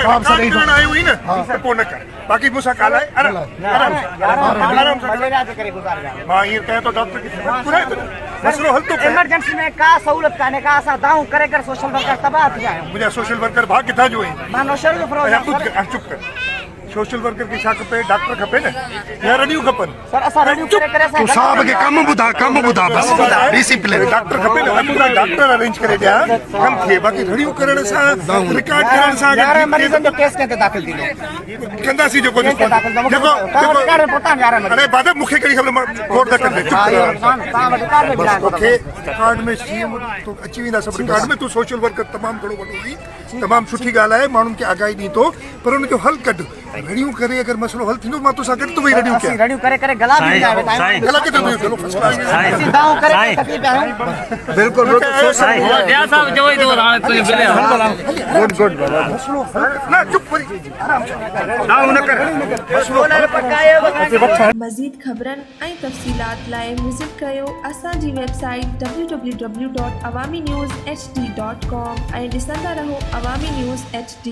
करण आयो हुई न त पोइ न कर बाक़ी मूंसां ॻाल्हाए आराम सां मां ईअं कयां थो डॉक्टर खे मसलो हल थो कयां इमरजेंसी में का सहूलत कान्हे का असां दाऊं करे करे सोशल वर्कर तबाह थी विया आहियूं मुंहिंजा सोशल वर्कर भाउ किथां जो आहिनि मां नौशहर जो फिरोज चुप कर सोशल वर्कर खे छा खपे डॉक्टर खपे न या रड़ियूं खपनि सर असां रडियूं करे करे तूं साहब खे कम ॿुधा बस डिसिप्लिन डॉक्टर खपे न अॼु डॉक्टर अरेंज करे ॾियां कम थिए बाक़ी रड़ियूं करण सां रिकॉर्ड करण सां यार मरीजन जो केस कंहिंखे दाख़िल थींदो कंदासीं जेको अरे अरे बाबा मूंखे कहिड़ी ख़बर मां कोर्ट न कंदे मूंखे रिकॉर्ड में सीएम तो अची वेंदा सभु रिकॉर्ड में तूं सोशल वर्कर तमामु घणो वॾो आई तमामु सुठी ॻाल्हि आहे माण्हुनि खे आगाही ॾीं थो पर हुनजो हल कढ रड़ियूं करे अगरि मसलो हल थींदो मां तोसां गॾु थो वेही रड़ियूं कयां रडियूं करे करे गला भी गला किथे थो चलो फर्स्ट क्लास दाऊं करे तकलीफ़ आहियूं बिल्कुल दिया साहब जो ही दो हाणे तुझे मिले गुड मसलो हल ना चुप वरी आराम सां दाऊं न कर मज़ीद ख़बरनि ऐं तफ़सीलात लाइ विज़िट कयो असांजी वेबसाइट www.awamiNewsHD.com ऐं ॾिसंदा रहो अवामी न्यूज़ HD।